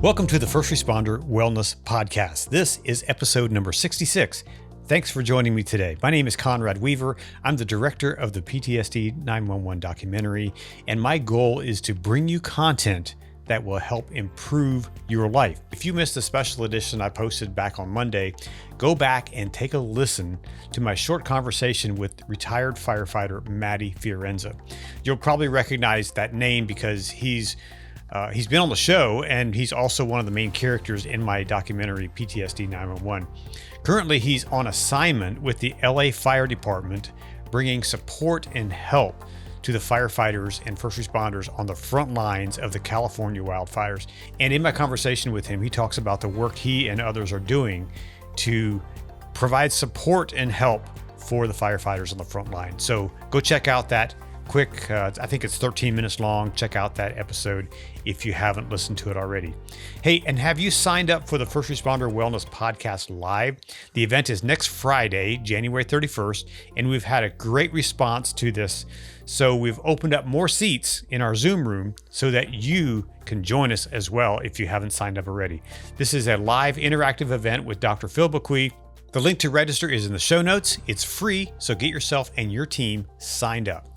Welcome to the First Responder Wellness Podcast. This is episode number 66. Thanks for joining me today. My name is Conrad Weaver. I'm the director of the PTSD 911 documentary, and my goal is to bring you content that will help improve your life. If you missed the special edition I posted back on Monday, go back and take a listen to my short conversation with retired firefighter Matty Fiorenza. You'll probably recognize that name because he's been on the show, and he's also one of the main characters in my documentary, PTSD 911. Currently, he's on assignment with the LA Fire Department, bringing support and help to the firefighters and first responders on the front lines of the California wildfires. And in my conversation with him, he talks about the work he and others are doing to provide support and help for the firefighters on the front line. So go check out that quick, I think it's 13 minutes long. Check out that episode if you haven't listened to it already. Hey, and have you signed up for the First Responder Wellness Podcast Live? The event is next Friday, January 31st, and we've had a great response to this. So we've opened up more seats in our Zoom room so that you can join us as well if you haven't signed up already. This is a live interactive event with Dr. Phil Bequee. The link to register is in the show notes. It's free, so get yourself and your team signed up.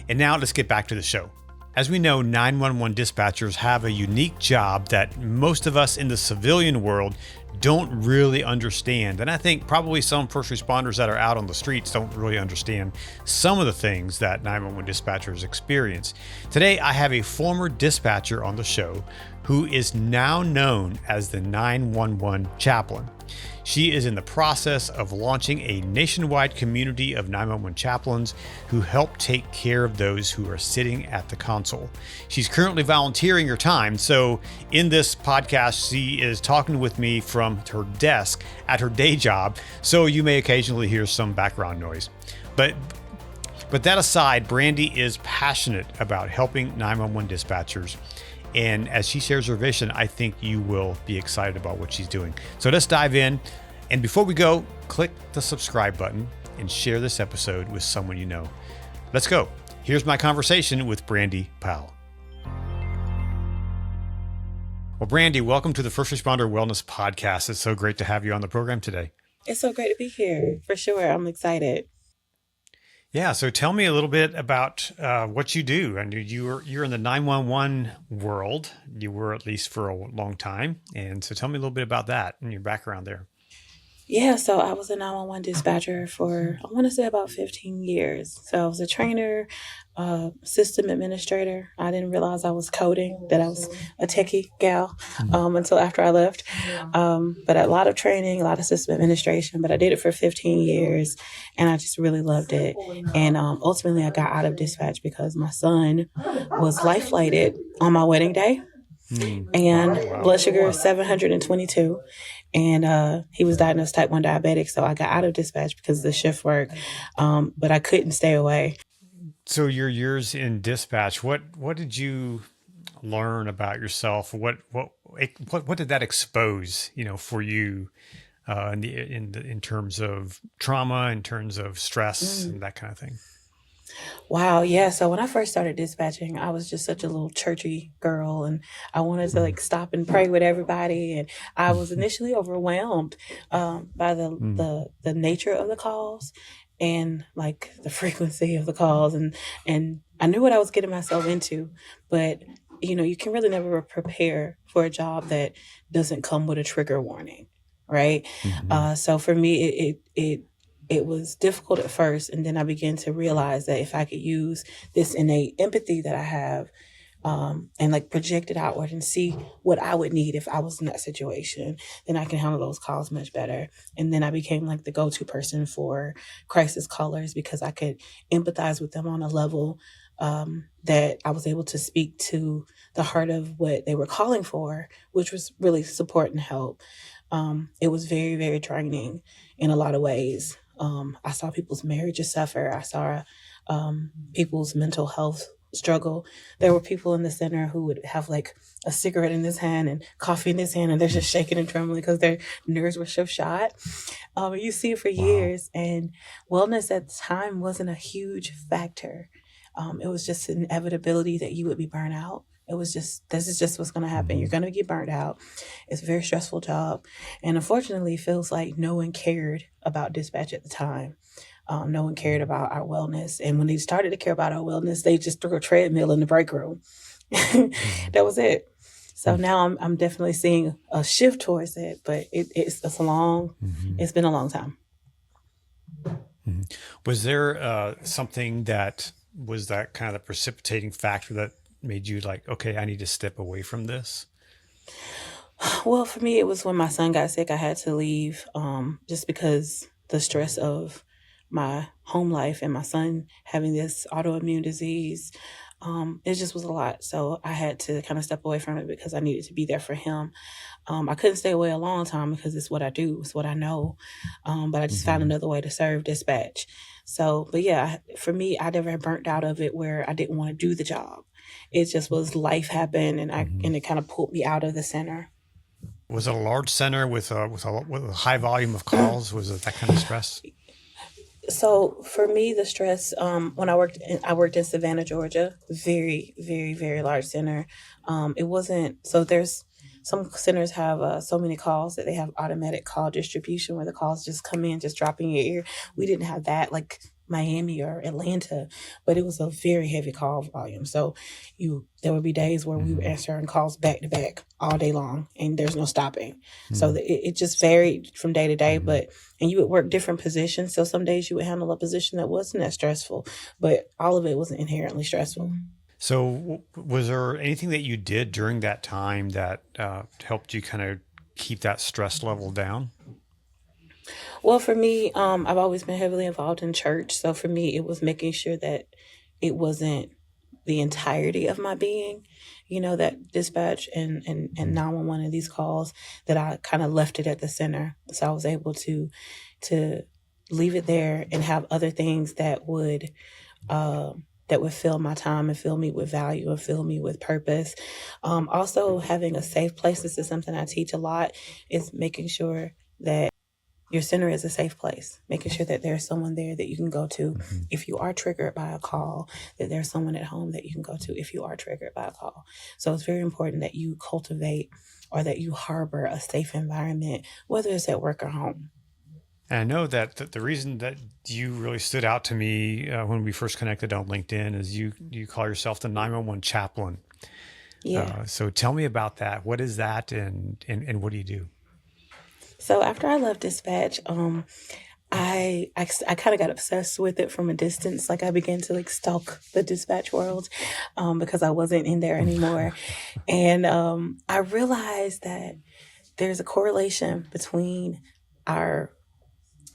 And now let's get back to the show. As we know, 911 dispatchers have a unique job that most of us in the civilian world don't really understand. And I think probably some first responders that are out on the streets don't really understand some of the things that 911 dispatchers experience. Today, I have a former dispatcher on the show who is now known as the 911 Chaplain. She is in the process of launching a nationwide community of 911 chaplains who help take care of those who are sitting at the console. She's currently volunteering her time, so in this podcast, she is talking with me from her desk at her day job, so you may occasionally hear some background noise. But that aside, Brandi is passionate about helping 911 dispatchers. And as she shares her vision, I think you will be excited about what she's doing. So let's dive in. And before we go, click the subscribe button and share this episode with someone you know. Let's go. Here's my conversation with Brandi Powell. Well, Brandi, welcome to the First Responder Wellness Podcast. It's so great to have you on the program today. It's so great to be here. For sure. I'm excited. Yeah. So tell me a little bit about what you do. I mean, you're in the 911 world. You were at least for a long time. And so tell me a little bit about that and your background there. Yeah, so I was a 911 dispatcher for, I want to say about 15 years. So I was a trainer, system administrator. I didn't realize I was coding, that I was a techie gal until after I left. But a lot of training, a lot of system administration, but I did it for 15 years and I just really loved it. And ultimately I got out of dispatch because my son was life flighted on my wedding day. And blood sugar 722. And he was diagnosed type 1 diabetic. So I got out of dispatch because of the shift work. But I couldn't stay away. So your years in dispatch, what did you learn about yourself? What did that expose, for you in terms of trauma, in terms of stress and that kind of thing? Wow. Yeah. So when I first started dispatching, I was just such a little churchy girl and I wanted to stop and pray with everybody. And I was initially overwhelmed by the nature of the calls and the frequency of the calls. And I knew what I was getting myself into, but you can really never prepare for a job that doesn't come with a trigger warning. Right. Mm-hmm. So for me, it was difficult at first, and then I began to realize that if I could use this innate empathy that I have and project it outward and see what I would need if I was in that situation, then I can handle those calls much better. And then I became the go-to person for crisis callers because I could empathize with them on a level that I was able to speak to the heart of what they were calling for, which was really support and help. It was very, very draining in a lot of ways. I saw people's marriages suffer. I saw people's mental health struggle. There were people in the center who would have a cigarette in his hand and coffee in his hand, and they're just shaking and trembling because their nerves were so shot. You see it for years, and wellness at the time wasn't a huge factor. It was just an inevitability that you would be burnt out It was just, this is just what's going to happen. You're going to get burnt out. It's a very stressful job. And unfortunately, it feels like no one cared about dispatch at the time. No one cared about our wellness. And when they started to care about our wellness, they just threw a treadmill in the break room. That was it. So now I'm definitely seeing a shift towards it, but it's been a long time. Was there something that was that kind of the precipitating factor that made you like, okay, I need to step away from this? Well, for me, it was when my son got sick. I had to leave just because the stress of my home life and my son having this autoimmune disease, it just was a lot. So I had to kind of step away from it because I needed to be there for him. I couldn't stay away a long time because it's what I do, it's what I know. But I just found another way to serve dispatch. So, but yeah, for me, I never burnt out of it where I didn't want to do the job. It just was life happened, and it kind of pulled me out of the center. Was it a large center with a high volume of calls? Was it that kind of stress? So for me, the stress, when I worked in Savannah, Georgia, very, very, very large center. It wasn't, so there's, some centers have so many calls that they have automatic call distribution where the calls just come in, just drop in your ear. We didn't have that like Miami or Atlanta, but it was a very heavy call volume. So there would be days where we were answering calls back to back all day long, and there's no stopping. So it just varied from day to day, and you would work different positions. So some days you would handle a position that wasn't that stressful, but all of it wasn't inherently stressful. So was there anything that you did during that time that helped you kind of keep that stress level down? Well, for me, I've always been heavily involved in church. So for me, it was making sure that it wasn't the entirety of my being, that dispatch and 911 and these calls, that I kind of left it at the center. So I was able to leave it there and have other things that would fill my time and fill me with value and fill me with purpose. Also having a safe place. This is something I teach a lot, is making sure that your center is a safe place, making sure that there's someone there that you can go to if you are triggered by a call, that there's someone at home that you can go to if you are triggered by a call. So it's very important that you cultivate or that you harbor a safe environment, whether it's at work or home. And I know that the reason that you really stood out to me when we first connected on LinkedIn is you call yourself the 911 Chaplain. Yeah. So tell me about that. What is that, and what do you do? So after I left dispatch, I kind of got obsessed with it from a distance. Like I began to stalk the dispatch world because I wasn't in there anymore. And I realized that there's a correlation between our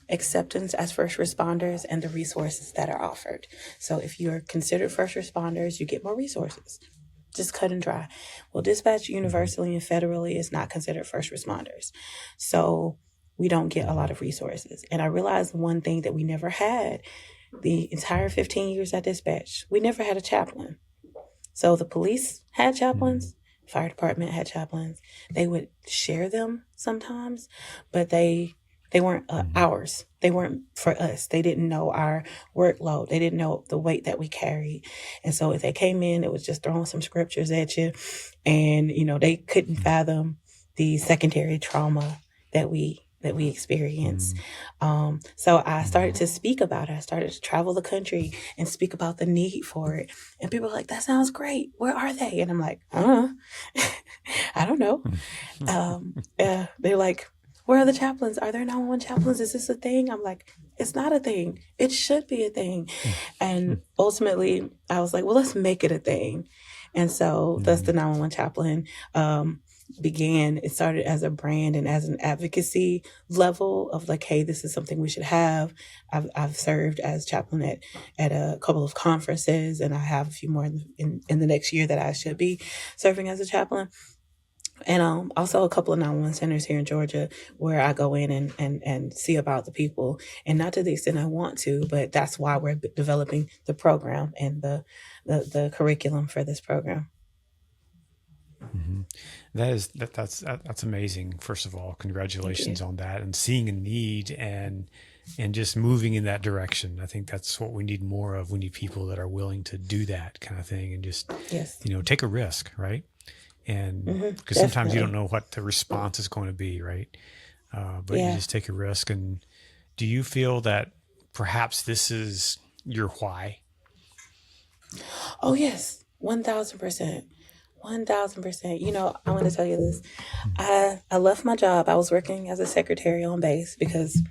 acceptance as first responders and the resources that are offered. So if you're considered first responders, you get more resources. Just cut and dry. Well, dispatch universally and federally is not considered first responders. So we don't get a lot of resources. And I realized one thing that we never had the entire 15 years at dispatch. We never had a chaplain. So the police had chaplains, fire department had chaplains. They would share them sometimes, but they weren't ours. They weren't for us. They didn't know our workload. They didn't know the weight that we carried. And so if they came in, it was just throwing some scriptures at you. And, they couldn't fathom the secondary trauma that we experienced. So I started to speak about it. I started to travel the country and speak about the need for it. And people are like, that sounds great. Where are they? And I'm like, I don't know. They're like, where are the chaplains? Are there 911 chaplains? Is this a thing? I'm like, it's not a thing. It should be a thing. And ultimately, I was like, well, let's make it a thing. And so thus the 911 chaplain began. It started as a brand and as an advocacy level of like, hey, this is something we should have. I've served as chaplain at a couple of conferences, and I have a few more in the next year that I should be serving as a chaplain. And also a couple of 911 centers here in Georgia where I go in and see about the people, and not to the extent I want to, but that's why we're developing the program and the curriculum for this program. That's amazing. First of all, congratulations on that, and seeing a need and and just moving in that direction. I think that's what we need more of. We need people that are willing to do that kind of thing and just, Yes. take a risk, right? And because sometimes Definitely. you don't know what the response is going to be, right? But you Yeah. just take a risk. And do you feel that perhaps this is your why? Oh, yes. 1000%. 1000%. I want to tell you this. I left my job. I was working as a secretary on base because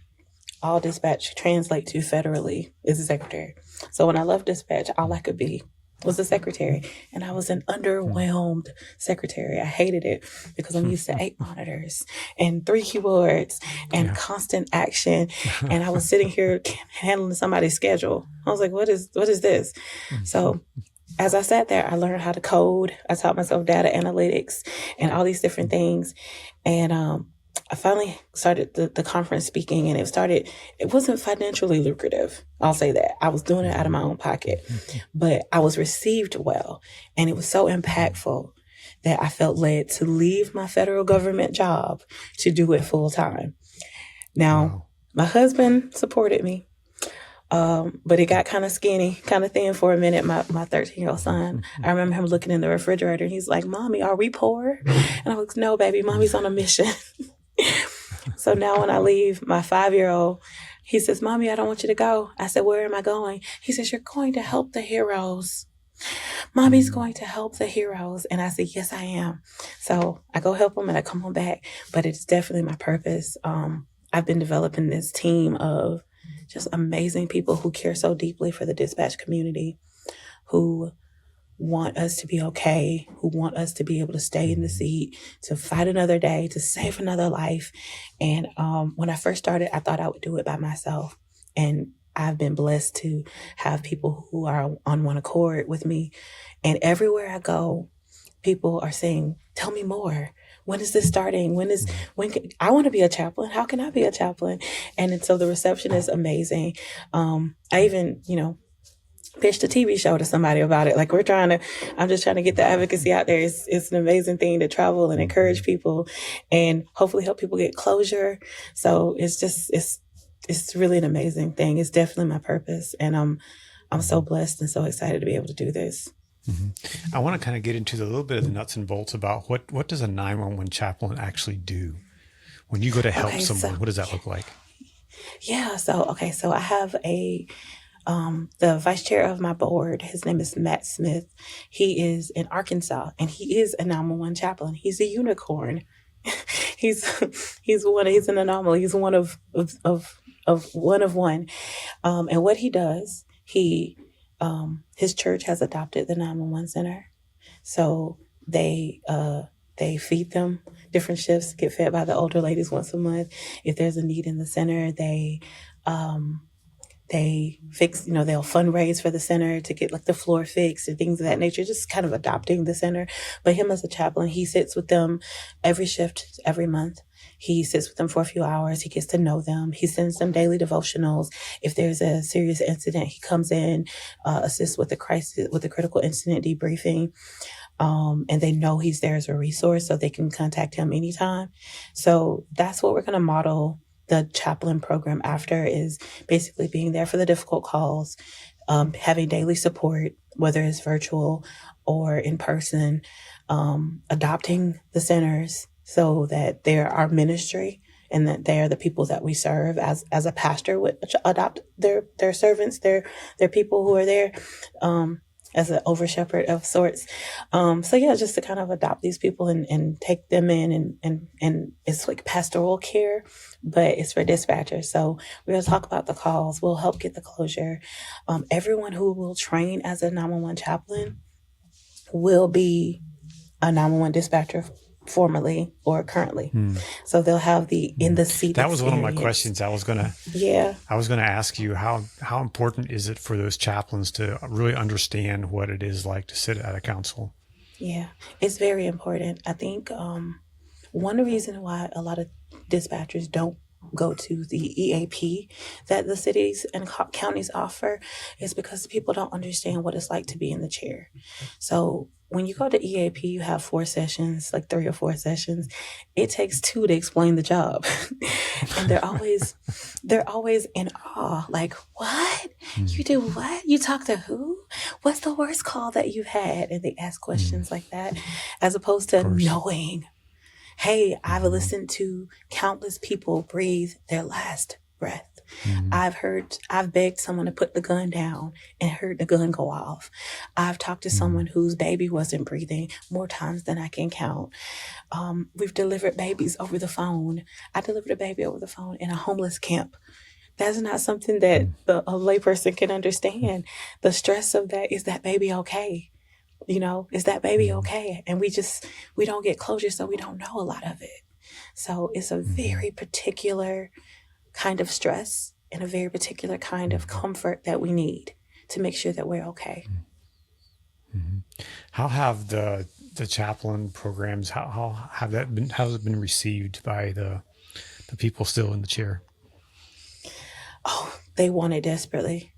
all dispatch translate to federally is a secretary. So when I left dispatch, all I could be was a secretary. And I was an underwhelmed secretary. I hated it because I'm used to 8 monitors and 3 keyboards and constant action. And I was sitting here handling somebody's schedule. I was like, what is this? So as I sat there, I learned how to code. I taught myself data analytics and all these different things. And I finally started the conference speaking, and it wasn't financially lucrative. I'll say that. I was doing it out of my own pocket, but I was received well. And it was so impactful that I felt led to leave my federal government job to do it full time. Now, my husband supported me. But it got kind of skinny, kind of thin for a minute. My 13-year-old son, I remember him looking in the refrigerator and he's like, "Mommy, are we poor?" And I was like, "No, baby, mommy's on a mission." So now when I leave, my 5-year-old, he says, "Mommy, I don't want you to go." I said, "Where am I going?" He says, "You're going to help the heroes. Mommy's going to help the heroes." And I said, "Yes, I am." So I go help them and I come on back. But it's definitely my purpose. I've been developing this team of just amazing people who care so deeply for the dispatch community, who want us to be okay, who want us to be able to stay in the seat, to fight another day, to save another life. And when I first started, I thought I would do it by myself. And I've been blessed to have people who are on one accord with me. And everywhere I go, people are saying, "Tell me more. When is this starting? I want to be a chaplain. How can I be a chaplain?" And so the reception is amazing. I even, pitched a TV show to somebody about it. Like I'm just trying to get the advocacy out there. It's an amazing thing to travel and encourage people and hopefully help people get closure. So it's really an amazing thing. It's definitely my purpose. And I'm so blessed and so excited to be able to do this. I want to kind of get into a little bit of the nuts and bolts about what does a 911 chaplain actually do? When you go to help someone, what does that look like? Yeah. So I have the vice chair of my board. His name is Matt Smith. He is in Arkansas and he is a 911 chaplain. He's a unicorn. he's an anomaly. He's one of one. And what he does, his church has adopted the 911 center. So they feed them different shifts, get fed by the older ladies once a month. If there's a need in the center, they fix, they'll fundraise for the center to get like the floor fixed and things of that nature, just kind of adopting the center. But him as a chaplain, he sits with them every shift, every month. He sits with them for a few hours. He gets to know them. He sends them daily devotionals. If there's a serious incident, he comes in, assists with the critical incident debriefing. And they know he's there as a resource so they can contact him anytime. So that's what we're going to model the chaplain program after, is basically being there for the difficult calls, having daily support, whether it's virtual or in person, adopting the centers so that they're our ministry and that they're the people that we serve as a pastor would adopt their servants, their people who are there, as an over shepherd of sorts. So yeah, just to kind of adopt these people and take them in and it's like pastoral care, but it's for dispatchers. So we're going to talk about the calls. We'll help get the closure. Everyone who will train as a 911 chaplain will be a 911 dispatcher formerly or currently. So they'll have the in the seat. That was one of my questions. I was going to ask you how important is it for those chaplains to really understand what it is like to sit at a council? Yeah, it's very important. I think one reason why a lot of dispatchers don't go to the EAP that the cities and counties offer is because people don't understand what it's like to be in the chair. So when you go to EAP, you have 4 sessions, like 3 or 4 sessions. It takes 2 to explain the job. And they're always in awe. Like, what? You do what? You talk to who? What's the worst call that you've had? And they ask questions like that, as opposed to knowing, hey, I've listened to countless people breathe their last breath. I've begged someone to put the gun down and heard the gun go off. I've talked to someone whose baby wasn't breathing more times than I can count. We've delivered babies over the phone. I delivered a baby over the phone in a homeless camp. That's not something that a layperson can understand. The stress of that, is that baby okay? Is that baby okay? And we don't get closure, so we don't know a lot of it. So it's a very particular kind of stress and a very particular kind of comfort that we need to make sure that we're okay. How have the chaplain programs, how has it been received by the people still in the chair? Oh, they want it desperately.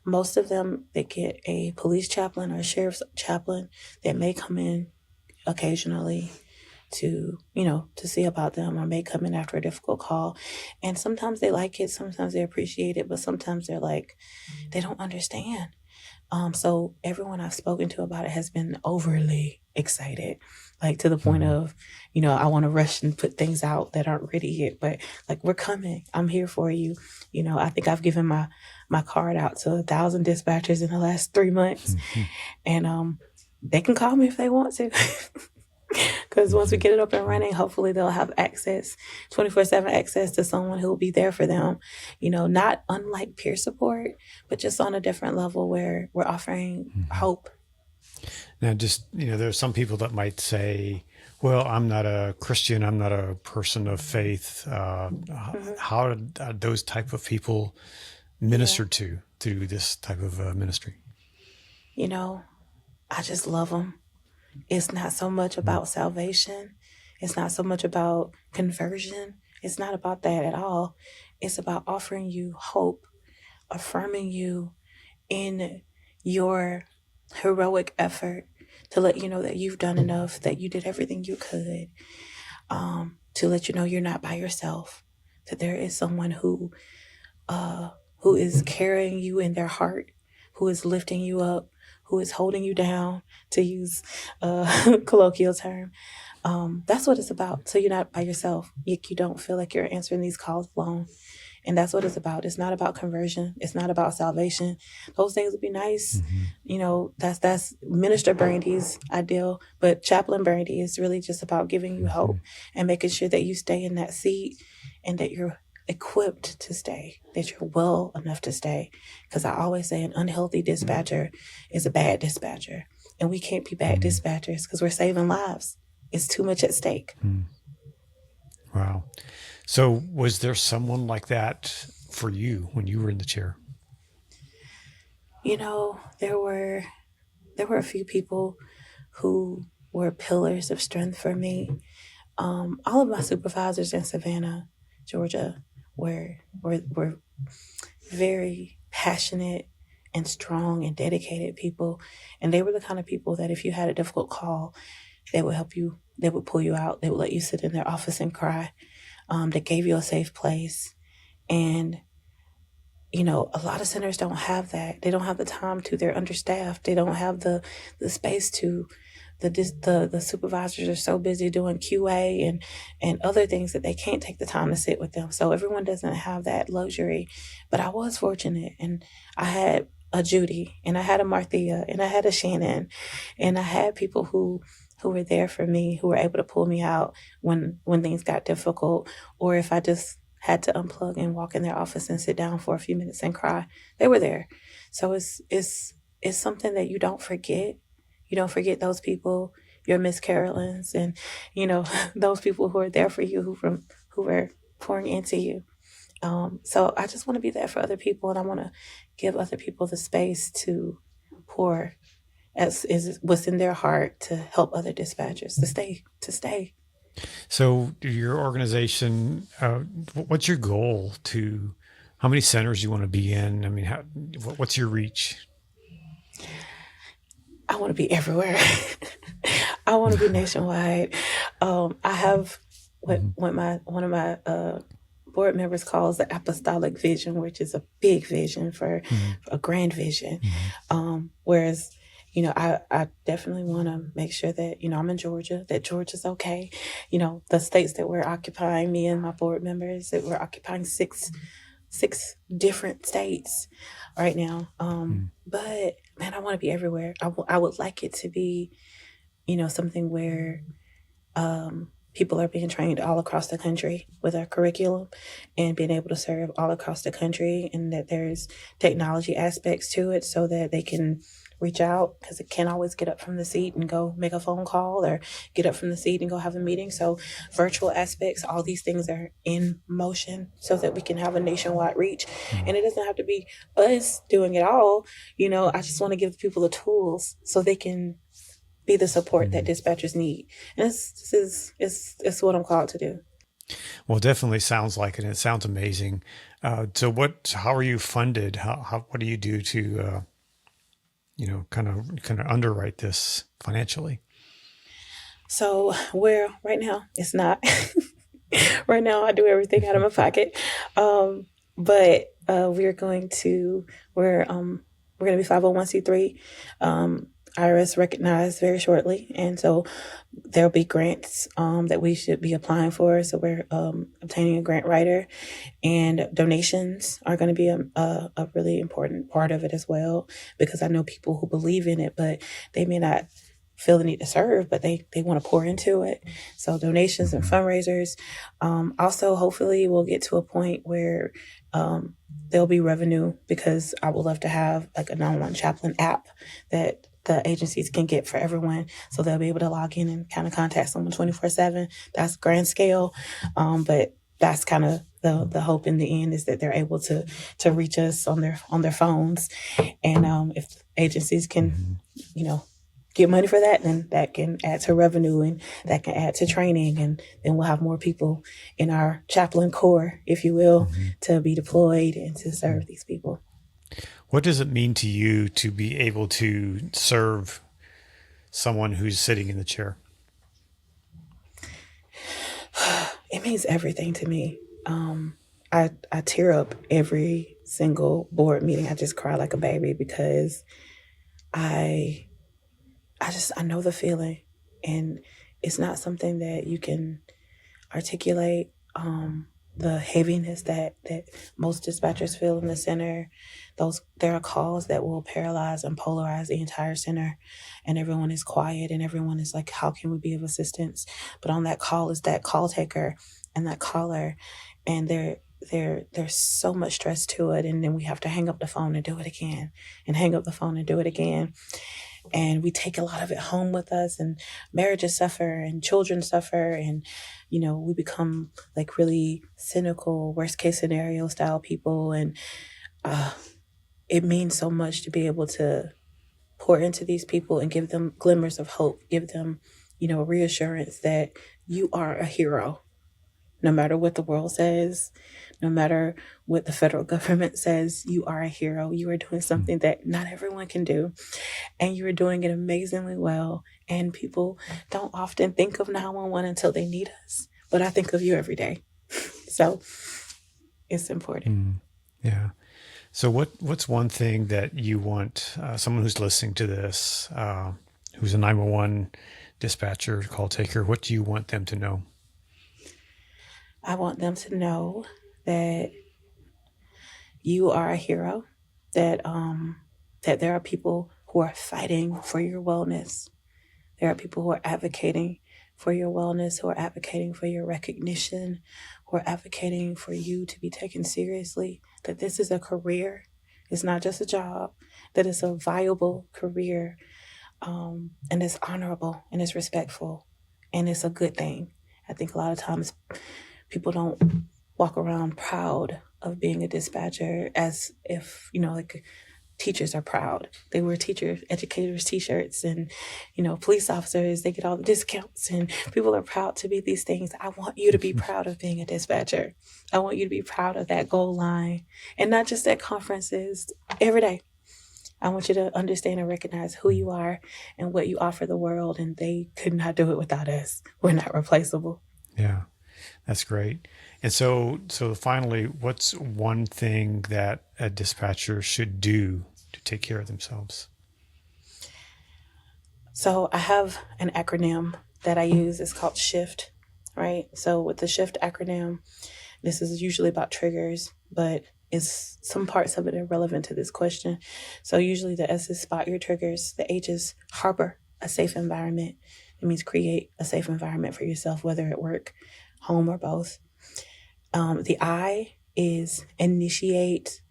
Most of them, they get a police chaplain or a sheriff's chaplain that may come in occasionally to see about them, or may come in after a difficult call. And sometimes they like it, sometimes they appreciate it, but sometimes they're like, they don't understand. So everyone I've spoken to about it has been overly excited, like to the point of, I want to rush and put things out that aren't ready yet, but like, we're coming. I'm here for you. I think I've given my card out to 1,000 dispatchers in the last 3 months, and they can call me if they want to. Because once we get it up and running, hopefully they'll have access, 24/7 access to someone who will be there for them, not unlike peer support, but just on a different level where we're offering hope. Now, just, there are some people that might say, well, I'm not a Christian, I'm not a person of faith. How do those type of people minister to this type of ministry? I just love them. It's not so much about salvation. It's not so much about conversion. It's not about that at all. It's about offering you hope, affirming you in your heroic effort to let you know that you've done enough, that you did everything you could, to let you know you're not by yourself, that there is someone who is carrying you in their heart, who is lifting you up, who is holding you down, to use a colloquial term. That's what it's about. So you're not by yourself. You don't feel like you're answering these calls alone. And that's what it's about. It's not about conversion. It's not about salvation. Those things would be nice. That's Minister Brandi's ideal. But Chaplain Brandi is really just about giving you hope and making sure that you stay in that seat and that you're equipped to stay, that you're well enough to stay. Because I always say an unhealthy dispatcher is a bad dispatcher. And we can't be bad dispatchers because we're saving lives. It's too much at stake. Wow. So was there someone like that for you when you were in the chair? There were a few people who were pillars of strength for me. All of my supervisors in Savannah, Georgia, were very passionate and strong and dedicated people. And they were the kind of people that if you had a difficult call, they would help you. They would pull you out. They would let you sit in their office and cry. They gave you a safe place. And, a lot of centers don't have that. They don't have the time to. They're understaffed. They don't have the space to. The supervisors are so busy doing QA and other things that they can't take the time to sit with them. So everyone doesn't have that luxury. But I was fortunate, and I had a Judy, and I had a Marthea, and I had a Shannon, and I had people who were there for me, who were able to pull me out when things got difficult, or if I just had to unplug and walk in their office and sit down for a few minutes and cry, they were there. So it's something that you don't forget. You don't forget those people, your Miss Carolyn's, and those people who are there for you, who were pouring into you. So I just want to be there for other people, and I want to give other people the space to pour as is what's in their heart to help other dispatchers to stay. So your organization, what's your goal how many centers you want to be in? I mean, what's your reach? I want to be everywhere. I want to be nationwide. I have what one of my board members calls the apostolic vision, which is a big vision for a grand vision. Whereas, I definitely want to make sure that, I'm in Georgia, that Georgia's okay. The states that we're occupying, me and my board members, that we're occupying six different states right now. But man, I want to be everywhere. I would like it to be, something where people are being trained all across the country with our curriculum and being able to serve all across the country, and that there's technology aspects to it so that they can reach out, because it can't always get up from the seat and go make a phone call or get up from the seat and go have a meeting. So virtual aspects, all these things are in motion so that we can have a nationwide reach. And it doesn't have to be us doing it all. I just want to give people the tools so they can be the support that dispatchers need. And this is what I'm called to do. Well, it definitely sounds like it. It sounds amazing. So how are you funded? What do you do to, kind of underwrite this financially? So right now, it's not. Right now, I do everything out of my pocket. But we're going to be 501c3. IRS recognized very shortly, and so there'll be grants that we should be applying for. So we're obtaining a grant writer, and donations are going to be a really important part of it as well, because I know people who believe in it, but they may not feel the need to serve, but they want to pour into it. So donations and fundraisers. Also, hopefully we'll get to a point where there'll be revenue, because I would love to have like a 911 chaplain app that the agencies can get for everyone, so they'll be able to log in and kind of contact someone 24/7. That's grand scale, but that's kind of the hope in the end, is that they're able to reach us on their phones, and if agencies can, get money for that, then that can add to revenue, and that can add to training, and then we'll have more people in our chaplain corps, if you will, to be deployed and to serve these people. What does it mean to you to be able to serve someone who's sitting in the chair? It means everything to me. I tear up every single board meeting. I just cry like a baby, because I know the feeling, and it's not something that you can articulate. The heaviness that most dispatchers feel in the center. There are calls that will paralyze and polarize the entire center, and everyone is quiet, and everyone is like, how can we be of assistance? But on that call is that call taker and that caller, and there's so much stress to it, and then we have to hang up the phone and do it again, and hang up the phone and do it again. And we take a lot of it home with us, and marriages suffer, and children suffer, and we become like really cynical, worst case scenario style people. And it means so much to be able to pour into these people and give them glimmers of hope, give them, reassurance that you are a hero. No matter what the world says, no matter what the federal government says, you are a hero. You are doing something that not everyone can do, and you are doing it amazingly well. And people don't often think of 911 until they need us, but I think of you every day. So it's important. Yeah. So what's one thing that you want someone who's listening to this, who's a 911 dispatcher, call taker, what do you want them to know? I want them to know that you are a hero, that there are people who are fighting for your wellness. There are people who are advocating for your wellness, who are advocating for your recognition, who are advocating for you to be taken seriously, that this is a career. It's not just a job, that it's a viable career, and it's honorable, and it's respectful, and it's a good thing. I think a lot of times people don't walk around proud of being a dispatcher, as if, like teachers are proud. They wear educators t-shirts, and, police officers, they get all the discounts, and people are proud to be these things. I want you to be proud of being a dispatcher. I want you to be proud of that goal line, and not just at conferences, every day. I want you to understand and recognize who you are and what you offer the world. And they could not do it without us. We're not replaceable. Yeah, that's great. And so finally, what's one thing that a dispatcher should do to take care of themselves? So I have an acronym that I use. It's called SHIFT, right? So with the SHIFT acronym, this is usually about triggers, but it's some parts of it are relevant to this question. So usually the S is spot your triggers. The H is harbor a safe environment. It means create a safe environment for yourself, whether at work, home, or both. The I is initiate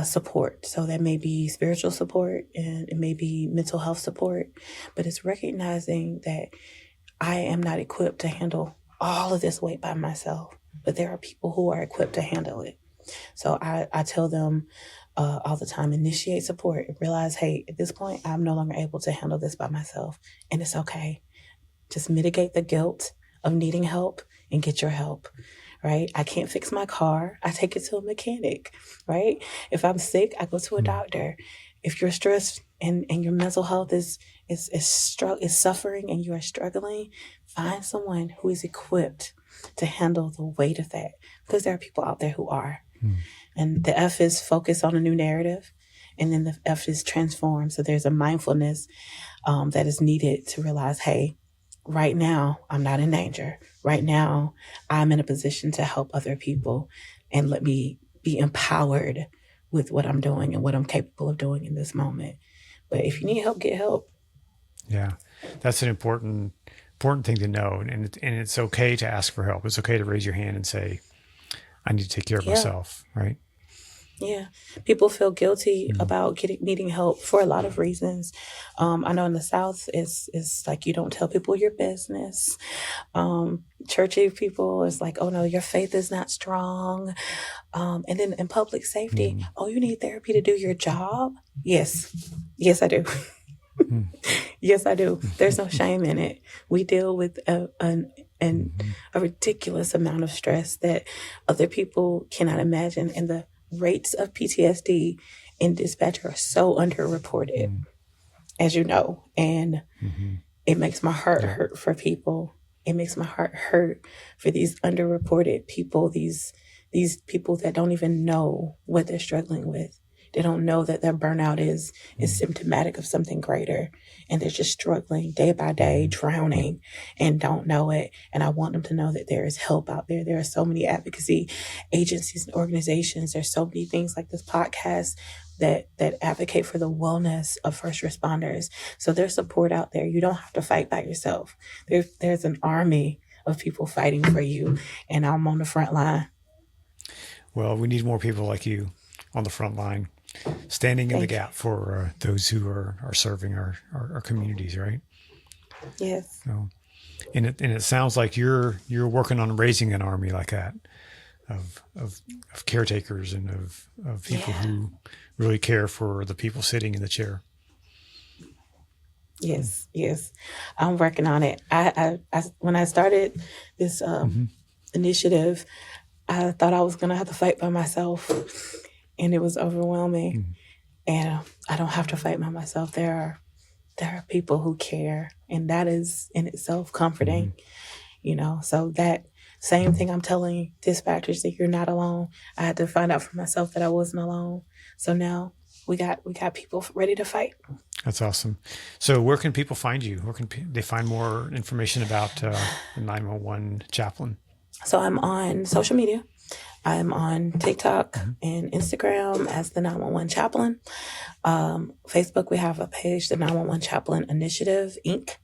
support. So that may be spiritual support and it may be mental health support, but it's recognizing that I am not equipped to handle all of this weight by myself, but there are people who are equipped to handle it. So I tell them all the time, initiate support, realize, hey, at this point, I'm no longer able to handle this by myself. And it's okay. Just mitigate the guilt of needing help and get your help, right? I can't fix my car. I take it to a mechanic, right? If I'm sick, I go to a doctor. If you're stressed and your mental health is suffering and you are struggling, find someone who is equipped to handle the weight of that, because there are people out there who are. And the F is focus on a new narrative. And then the F is transform. So there's a mindfulness that is needed to realize, hey, right now, I'm not in danger. Right now, I'm in a position to help other people, and let me be empowered with what I'm doing and what I'm capable of doing in this moment. But if you need help, get help. Yeah, that's an important thing to know. And it's okay to ask for help. It's okay to raise your hand and say, I need to take care of myself, right? Yeah. People feel guilty about needing help for a lot of reasons. I know in the South, it's like you don't tell people your business. Churchy people is like, oh no, your faith is not strong. And then in public safety, oh, you need therapy to do your job? Yes. Yes, I do. Yes, I do. There's no shame in it. We deal with a ridiculous amount of stress that other people cannot imagine. And the rates of PTSD in dispatch are so underreported, as you know. And it makes my heart hurt for people. It makes my heart hurt for these underreported people, these people that don't even know what they're struggling with. They don't know that their burnout is symptomatic of something greater. And they're just struggling day by day, drowning, and don't know it. And I want them to know that there is help out there. There are so many advocacy agencies and organizations. There's so many things like this podcast that advocate for the wellness of first responders. So there's support out there. You don't have to fight by yourself. There's an army of people fighting for you. And I'm on the front line. Well, we need more people like you on the front line, standing in the gap for those who are serving our communities, right? Yes. So, and it sounds like you're working on raising an army like that of caretakers and of people who really care for the people sitting in the chair. Yes, yes, I'm working on it. I when I started this initiative, I thought I was gonna have to fight by myself, and it was overwhelming. And I don't have to fight by myself. There are people who care, and that is in itself comforting. You know, so that same thing I'm telling dispatchers, that you're not alone. I had to find out for myself that I wasn't alone. So now we got people ready to fight. That's awesome. So where can people find you? Where can they find more information about the 911 chaplain? So I'm on social media. I'm on TikTok and Instagram as the 911 Chaplain. Facebook, we have a page, the 911 Chaplain Initiative, Inc.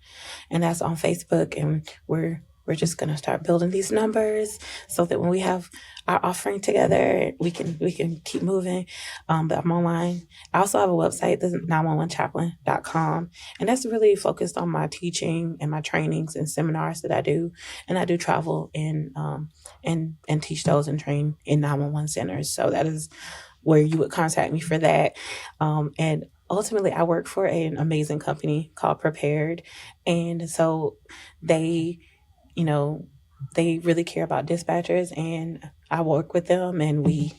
And that's on Facebook. And we're just going to start building these numbers so that when we have our offering together, we can keep moving. But I'm online. I also have a website, the 911chaplain.com. And that's really focused on my teaching and my trainings and seminars that I do. And I do travel and teach those and train in 911 centers. So that is where you would contact me for that. And ultimately, I work for an amazing company called Prepared. And so they really care about dispatchers, and I work with them, and we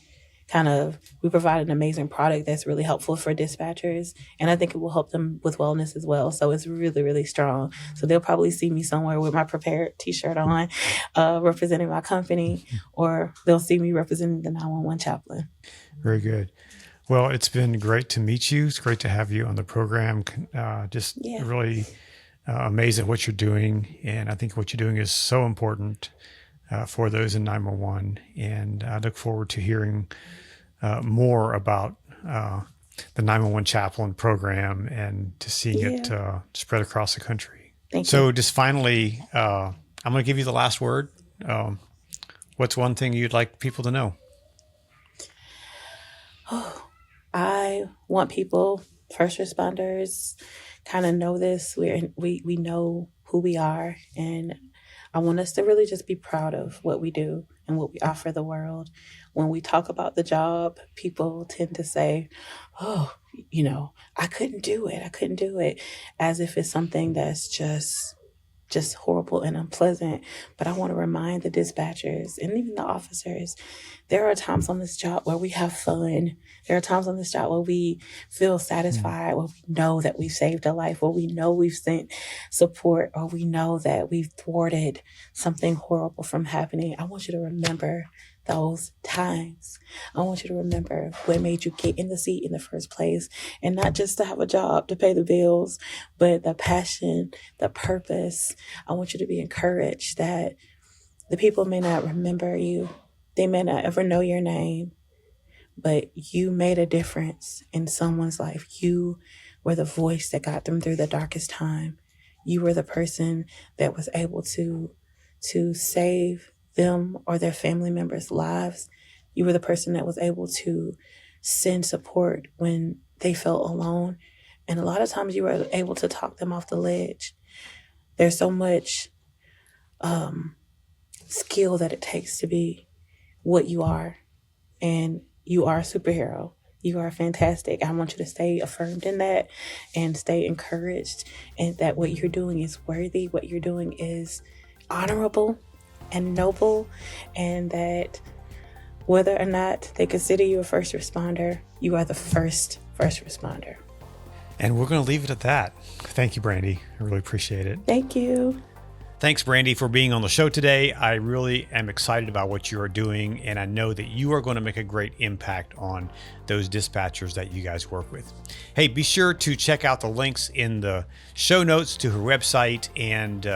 we provide an amazing product that's really helpful for dispatchers. And I think it will help them with wellness as well. So it's really, really strong. So they'll probably see me somewhere with my prepared t-shirt on, representing my company, or they'll see me representing the 911 chaplain. Very good. Well, it's been great to meet you. It's great to have you on the program. Really amazed at what you're doing. And I think what you're doing is so important for those in 911. And I look forward to hearing more about the 911 chaplain program and to seeing it spread across the country. Thank you. So just finally, I'm going to give you the last word. What's one thing you'd like people to know? I want people, first responders, kind of know this. We know who we are, and I want us to really just be proud of what we do and what we offer the world. When we talk about the job, people tend to say, oh, I couldn't do it, as if it's something that's just horrible and unpleasant. But I want to remind the dispatchers and even the officers, there are times on this job where we have fun. There are times on this job where we feel satisfied, where we know that we've saved a life, where we know we've sent support, or we know that we've thwarted something horrible from happening. I want you to remember those times. I want you to remember what made you get in the seat in the first place, and not just to have a job to pay the bills, but the passion, the purpose. I want you to be encouraged that the people may not remember you. They may not ever know your name, but you made a difference in someone's life. You were the voice that got them through the darkest time. You were the person that was able to save them or their family members' lives. You were the person that was able to send support when they felt alone. And a lot of times you were able to talk them off the ledge. There's so much skill that it takes to be what you are. And you are a superhero. You are fantastic. I want you to stay affirmed in that and stay encouraged, and that what you're doing is worthy. What you're doing is honorable and noble, and that whether or not they consider you a first responder, you are the first responder. And we're going to leave it at that. Thank you, Brandi. I really appreciate it. Thank you. Thanks, Brandi, for being on the show today. I really am excited about what you are doing, and I know that you are going to make a great impact on those dispatchers that you guys work with. Hey, be sure to check out the links in the show notes to her website and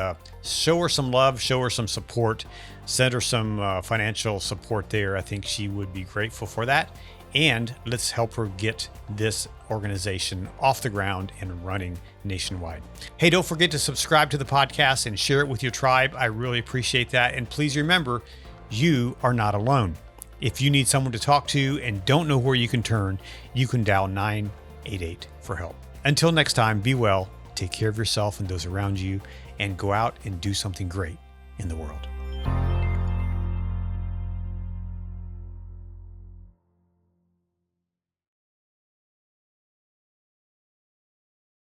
show her some love, show her some support, send her some financial support there. I think she would be grateful for that. And let's help her get this organization off the ground and running nationwide. Hey, don't forget to subscribe to the podcast and share it with your tribe. I really appreciate that. And please remember, you are not alone. If you need someone to talk to and don't know where you can turn, you can dial 988 for help. Until next time, be well, take care of yourself and those around you, and go out and do something great in the world.